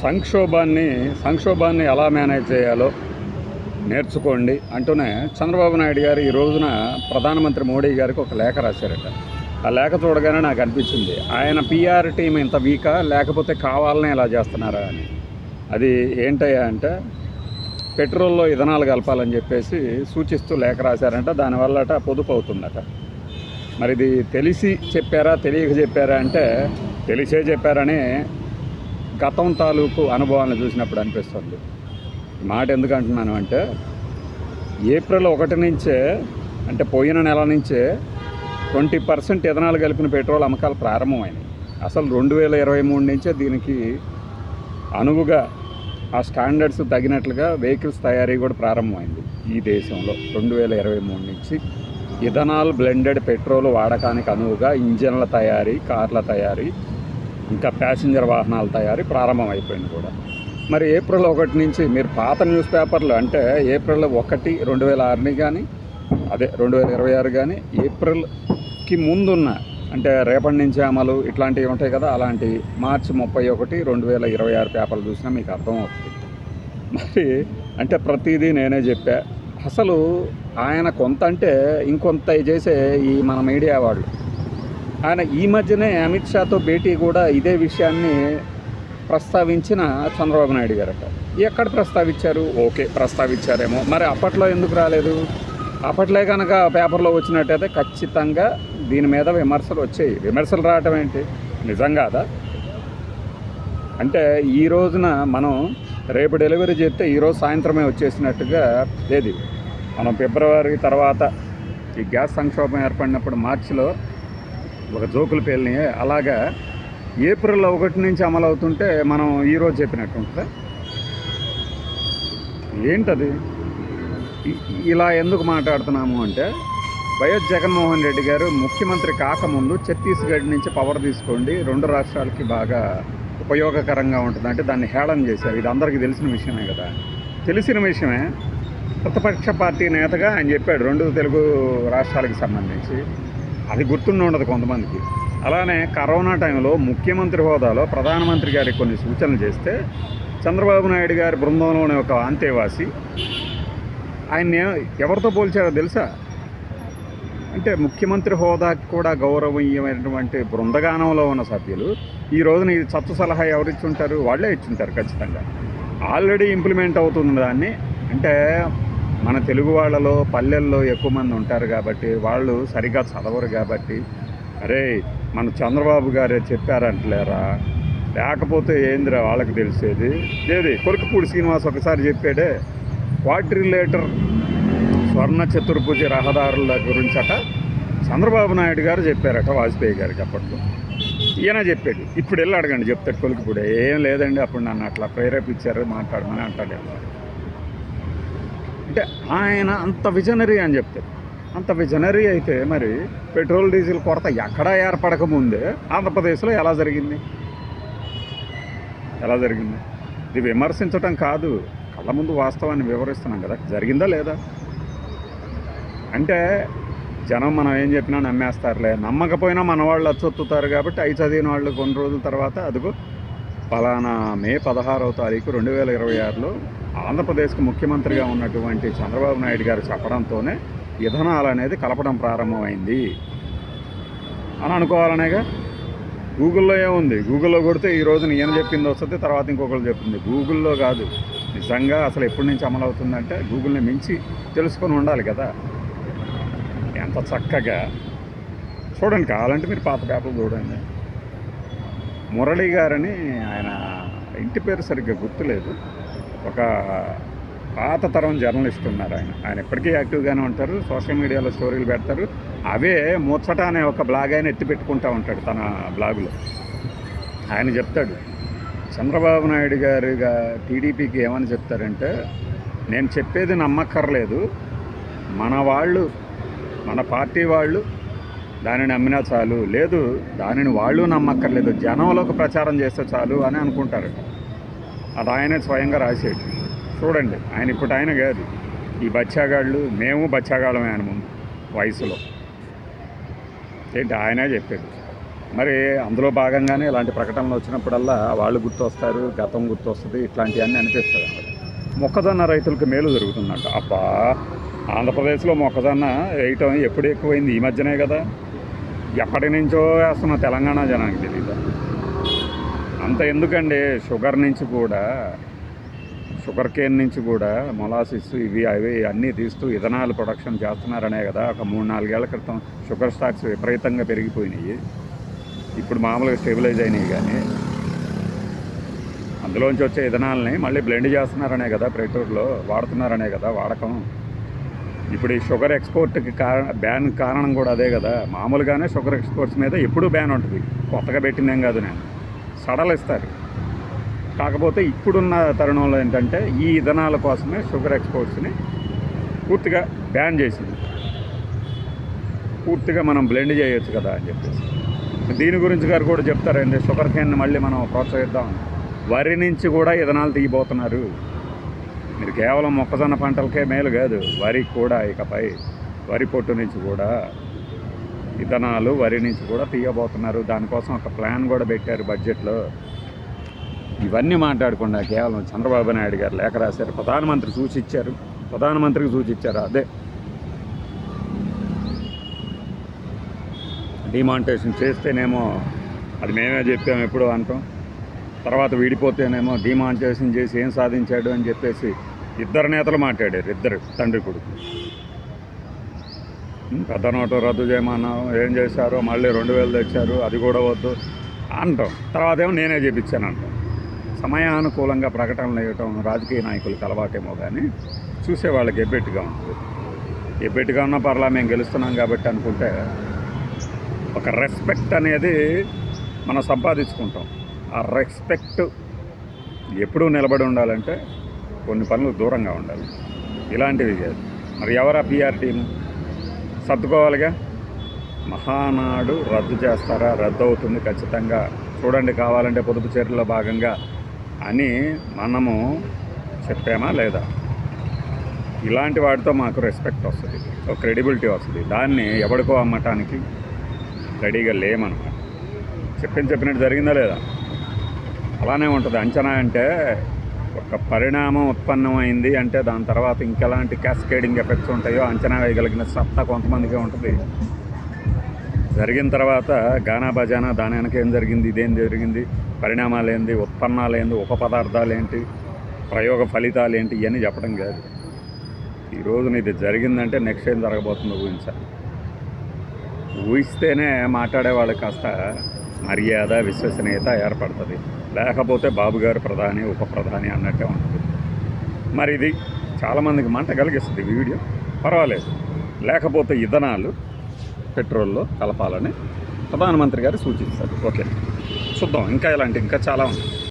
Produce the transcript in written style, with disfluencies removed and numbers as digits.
సంక్షోభాన్ని ఎలా మేనేజ్ చేయాలో నేర్చుకోండి అంటూనే చంద్రబాబు నాయుడు గారు ఈ రోజున ప్రధానమంత్రి మోడీ గారికి ఒక లేఖ రాశారట. ఆ లేఖ చూడగానే నాకు అనిపించింది, ఆయన పిఆర్ టీం ఇంత వీకా లేకపోతే కావాలనే ఇలా చేస్తున్నారా అని. అది ఏంటయ్యా అంటే, పెట్రోల్లో ఇథనాల్ కలపాలని చెప్పేసి సూచిస్తూ లేఖ రాశారంట. దానివల్లట పొదుపు అవుతుందట. మరి ఇది తెలిసి చెప్పారా తెలియక చెప్పారా అంటే తెలిసే చెప్పారని గతం తాలూకు అనుభవాలను చూసినప్పుడు అనిపిస్తుంది. మాట ఎందుకు అంటున్నాను అంటే, ఏప్రిల్ 1 నుంచే అంటే పోయిన నెల నుంచే 20% ఇథనాల్ కలిపిన పెట్రోల్ అమ్మకాలు ప్రారంభమైనాయి. అసలు 2023 నుంచే దీనికి అనువుగా ఆ స్టాండర్డ్స్ తగినట్లుగా వెహికల్స్ తయారీ కూడా ప్రారంభమైంది ఈ దేశంలో. 2023 నుంచి ఇథనాల్ బ్లెండెడ్ పెట్రోల్ వాడకానికి అనువుగా ఇంజన్ల తయారీ, కార్ల తయారీ, ఇంకా ప్యాసింజర్ వాహనాల తయారీ ప్రారంభమైపోయింది కూడా. మరి ఏప్రిల్ 1 నుంచి మీరు పాత న్యూస్ పేపర్లు అంటే ఏప్రిల్ 1, 2006 కానీ అదే 2026 కానీ ఏప్రిల్కి ముందున్న అంటే రేపటి నుంచి అమలు ఇట్లాంటివి ఉంటాయి కదా, అలాంటి మార్చి 31, 2026 పేపర్లు చూసినా మీకు అర్థమవుతుంది. మరి అంటే ప్రతిదీ నేనే చెప్పా. అసలు ఆయన కొంత అంటే ఇంకొంత చేసే ఈ మన మీడియా వాళ్ళు, ఆయన ఈ మధ్యనే అమిత్ షాతో భేటీ కూడా ఇదే విషయాన్ని ప్రస్తావించిన చంద్రబాబు నాయుడు గారట. ఎక్కడ ప్రస్తావించారు? ఓకే, ప్రస్తావించారేమో, మరి అప్పట్లో ఎందుకు రాలేదు? అప్పట్లో కనుక పేపర్లో వచ్చినట్టయితే ఖచ్చితంగా దీని మీద విమర్శలు వచ్చాయి. విమర్శలు రావటం ఏంటి, నిజం కాదా? అంటే ఈ రోజున మనం రేపు డెలివరీ చేస్తే ఈరోజు సాయంత్రమే వచ్చేసినట్టుగా లేదు. మనం ఫిబ్రవరి తర్వాత ఈ గ్యాస్ సంక్షోభం ఏర్పడినప్పుడు మార్చిలో ఒక జోకులు పేలినాయి, అలాగా ఏప్రిల్ 1 నుంచి అమలు అవుతుంటే మనం ఈరోజు చెప్పినట్టు ఉంటుందా? ఏంటది? ఇలా ఎందుకు మాట్లాడుతున్నాము అంటే, వైఎస్ జగన్మోహన్ రెడ్డి గారు ముఖ్యమంత్రి కాకముందు ఛత్తీస్గఢ్ నుంచి పవర్ తీసుకోండి, 2 రాష్ట్రాలకి బాగా ఉపయోగకరంగా ఉంటుంది అంటే దాన్ని హేళన చేశారు. ఇది అందరికీ తెలిసిన విషయమే కదా. తెలిసిన విషయమే. ప్రతిపక్ష పార్టీ నేతగా ఆయన చెప్పాడు 2 తెలుగు రాష్ట్రాలకు సంబంధించి. అది గుర్తుండి ఉండదు కొంతమందికి. అలానే కరోనా టైంలో ముఖ్యమంత్రి హోదాలో ప్రధానమంత్రి గారికి కొన్ని సూచనలు చేస్తే చంద్రబాబు నాయుడు గారి బృందంలోని ఒక అంతేవాసి ఆయన ఎవరితో పోల్చారో తెలుసా? అంటే ముఖ్యమంత్రి హోదాకి కూడా గౌరవనీయమైనటువంటి బృందగానంలో ఉన్న సభ్యులు ఈ రోజున ఈ చట్ట సలహా ఎవరు ఇచ్చుంటారు? వాళ్ళే ఇచ్చుంటారు ఖచ్చితంగా. ఆల్రెడీ ఇంప్లిమెంట్ అవుతుంది దాన్ని. అంటే మన తెలుగు వాళ్ళలో పల్లెల్లో ఎక్కువ మంది ఉంటారు కాబట్టి వాళ్ళు సరిగా చదవరు కాబట్టి, అరే మన చంద్రబాబు గారే చెప్పారంటలేరా, లేకపోతే ఏందిరా వాళ్ళకి తెలిసేది. ఏది కొలికపూడి శ్రీనివాస్ ఒకసారి చెప్పాడే, క్వాడ్రిలేటర్ స్వర్ణ చతుర్భుజ రహదారుల గురించట చంద్రబాబు నాయుడు గారు చెప్పారట వాజ్పేయి గారికి అప్పట్లో. ఈయన చెప్పాడు. ఇప్పుడు వెళ్ళి అడగండి, చెప్తాడు కొలికపూడి. ఏం లేదండి అప్పుడు నన్ను అట్లా ప్రేరేపించారు మాట్లాడమని అంటాడు. అంటే ఆయన అంత విజనరీ అని చెప్తారు. అంత విజనరీ అయితే మరి పెట్రోల్ డీజిల్ కొరత ఎక్కడా ఏర్పడకముందే ఆంధ్రప్రదేశ్లో ఎలా జరిగింది? ఇది విమర్శించటం కాదు, కళ్ళ ముందు వాస్తవాన్ని వివరిస్తున్నాం కదా. జరిగిందా లేదా? అంటే జనం మనం ఏం చెప్పినా నమ్మేస్తారులే, నమ్మకపోయినా మన వాళ్ళు అచ్చొత్తుతారు కాబట్టి అవి చదివిన వాళ్ళు కొన్ని రోజుల తర్వాత అదిగో ఫలానా మే 16వ తారీఖు 2026లో ఆంధ్రప్రదేశ్కి ముఖ్యమంత్రిగా ఉన్నటువంటి చంద్రబాబు నాయుడు గారు చెప్పడంతోనే ఇథనాల్ అనేది కలపడం ప్రారంభమైంది అని అనుకోవాలనేగా. గూగుల్లో ఏముంది? గూగుల్లో కొడితే ఈ రోజున ఈయన చెప్పింది వస్తుంది, తర్వాత ఇంకొకరు చెప్తుంది. గూగుల్లో కాదు, నిజంగా అసలు ఎప్పటి నుంచి అమలు అవుతుందంటే గూగుల్ని మించి తెలుసుకొని ఉండాలి కదా. ఎంత చక్కగా చూడండి, కావాలంటే మీరు పాత పేపర్లు చూడండి. మురళి గారని, ఆయన ఇంటి పేరు సరిగ్గా గుర్తులేదు, ఒక పాత తరం జర్నలిస్ట్ ఉన్నారు. ఆయన ఎప్పటికీ యాక్టివ్గానే ఉంటారు, సోషల్ మీడియాలో స్టోరీలు పెడతారు. అవే ముచ్చట అనే ఒక బ్లాగ్ ఆయన ఎత్తి పెట్టుకుంటూ ఉంటాడు తన బ్లాగులో. ఆయన చెప్తాడు, చంద్రబాబు నాయుడు గారుగా టీడీపీకి ఏమని చెప్తారంటే, నేను చెప్పేది నమ్మక్కర్లేదు, మన పార్టీ వాళ్ళు దానిని నమ్మినా చాలు, లేదు దానిని వాళ్ళు నమ్మక్కర్లేదు, జనంలోకి ప్రచారం చేస్తే చాలు అని అనుకుంటారు. అది ఆయనే స్వయంగా రాసేది. చూడండి, ఆయన కాదు, ఈ బచ్చాగాళ్ళు, మేము బచ్చాగాళ్ళమే ఆయన ముందు వయసులో. ఏంటి ఆయనే చెప్పాడు. మరి అందులో భాగంగానే ఇలాంటి ప్రకటనలు వచ్చినప్పుడల్లా వాళ్ళు గుర్తొస్తారు, గతం గుర్తొస్తుంది, ఇట్లాంటివన్నీ అనిపిస్తుంది అన్నమాట. మొక్కజొన్న రైతులకు మేలు జరుగుతుందంట. అబ్బా, ఆంధ్రప్రదేశ్లో మొక్కజొన్న వేయటం ఎప్పుడు ఎక్కువైంది? ఈ మధ్యనే కదా. ఎప్పటి నుంచో వేస్తున్న తెలంగాణ జనానికి తెలియదు. అంత ఎందుకండి, షుగర్ కేన్ నుంచి కూడా మొలాసిస్ ఇవి అవి అన్నీ తీస్తూ ఇథనాల్ ప్రొడక్షన్ చేస్తున్నారనే కదా. ఒక 3-4 ఏళ్ల క్రితం షుగర్ స్టాక్స్ విపరీతంగా పెరిగిపోయినాయి. ఇప్పుడు మామూలుగా స్టెబిలైజ్ అయినాయి. కానీ అందులోంచి వచ్చే ఇథనాల్ని మళ్ళీ బ్లెండ్ చేస్తున్నారనే కదా, పెట్రోల్లో వాడుతున్నారనే కదా వాడకం. ఇప్పుడు ఈ షుగర్ ఎక్స్పోర్ట్కి బ్యాన్ కారణం కూడా అదే కదా. మామూలుగానే షుగర్ ఎక్స్పోర్ట్స్ మీద ఎప్పుడూ బ్యాన్ ఉంటుంది, కొత్తగా పెట్టిందేం కాదు. నేను సడలిస్తారు. కాకపోతే ఇప్పుడున్న తరుణంలో ఏంటంటే ఈ ఇథనాల కోసమే షుగర్ ఎక్స్పోర్ట్స్ని పూర్తిగా బ్యాన్ చేసింది. పూర్తిగా మనం బ్లెండ్ చేయొచ్చు కదా అని చెప్పేసి దీని గురించి గారు కూడా చెప్తారండి. షుగర్ కేన్ మళ్ళీ మనం ప్రోత్సహిద్దాం. వరి నుంచి కూడా ఇథనాలు తీయబోతున్నారు. మీరు కేవలం మొక్కజొన్న పంటలకే మేలు కాదు, వరి కూడా, ఇకపై వరి పొట్టు నుంచి కూడా ఇథనాలు వరి నుంచి కూడా తీయబోతున్నారు. దానికోసం ఒక ప్లాన్ కూడా పెట్టారు బడ్జెట్లో. ఇవన్నీ మాట్లాడకుండా కేవలం చంద్రబాబు నాయుడు గారు లేఖ రాశారు, ప్రధానమంత్రికి సూచించారు. అదే డిమానిటైజేషన్ చేస్తేనేమో అది మేమే చెప్పాము ఎప్పుడో అంటాం, తర్వాత విడిపోతేనేమో డిమానిటైజేషన్ చేసి ఏం సాధించాడు అని చెప్పేసి ఇద్దరు నేతలు మాట్లాడారు, ఇద్దరు తండ్రి కొడుకు. పెద్ద నోటు రద్దు చేయమన్నాం, ఏం చేశారో మళ్ళీ 2000 తెచ్చారు, అది కూడా వద్దు అంటాం. తర్వాత ఏమో నేనే చేపించాను అంటాం. సమయానుకూలంగా ప్రకటనలు వేయటం రాజకీయ నాయకులకు అలవాటేమో, కానీ చూసే వాళ్ళకి ఎబ్బెట్టుగా ఉంటుంది. ఎబ్బెట్టుగా ఉన్నా పర్లా, మేము గెలుస్తున్నాం కాబట్టి అనుకుంటే ఒక రెస్పెక్ట్ అనేది మనం సంపాదించుకుంటాం. ఆ రెస్పెక్ట్ ఎప్పుడూ నిలబడి ఉండాలంటే కొన్ని పనులు దూరంగా ఉండాలి. ఇలాంటివి కాదు. మరి ఎవరా పిఆర్ టీము? సర్దుకోవాలిగా. మహానాడు రద్దు చేస్తారా? రద్దు అవుతుంది ఖచ్చితంగా. చూడండి, కావాలంటే పొదుపు చర్యల్లో భాగంగా అని మనము చెప్పామా లేదా? ఇలాంటి వాటితో మాకు రెస్పెక్ట్ వస్తుంది, ఒక క్రెడిబిలిటీ వస్తుంది. దాన్ని ఎవరికో అమ్మటానికి రెడీగా లేమన్నమాట. చెప్పినట్టు జరిగిందా లేదా? అలానే ఉంటుంది. అంచనా అంటే ఒక పరిణామం ఉత్పన్నమైంది అంటే దాని తర్వాత ఇంకెలాంటి క్యాస్కేడింగ్ ఎఫెక్ట్స్ ఉంటాయో అంచనా వేయగలిగిన సత్తా కొంతమందికే ఉంటుంది. జరిగిన తర్వాత గానా బజానా దాని వెనక ఏం జరిగింది, ఇదేం జరిగింది, పరిణామాలు ఏంటి, ఉత్పన్నాలు ఏంటి, ఉప పదార్థాలు ఏంటి, ప్రయోగ ఫలితాలు ఏంటి, ఇవన్నీ చెప్పడం కాదు. ఈరోజు ఇది జరిగిందంటే నెక్స్ట్ ఏం జరగబోతుందో ఊహించాలి. ఊహిస్తేనే మాట్లాడే వాళ్ళకి కాస్త మర్యాద, విశ్వసనీయత ఏర్పడుతుంది. లేకపోతే బాబు గారు ప్రధాని, ఉప ప్రధాని అన్నట్టే ఉంటుంది. మరి ఇది చాలామందికి మంట కలిగిస్తుంది వీడియో. పర్వాలేదు. లేకపోతే ఇథనాలు పెట్రోల్లో కలపాలని ప్రధానమంత్రి గారు సూచిస్తారు. ఓకే, చూద్దాం. ఇంకా చాలా ఉన్నాయి.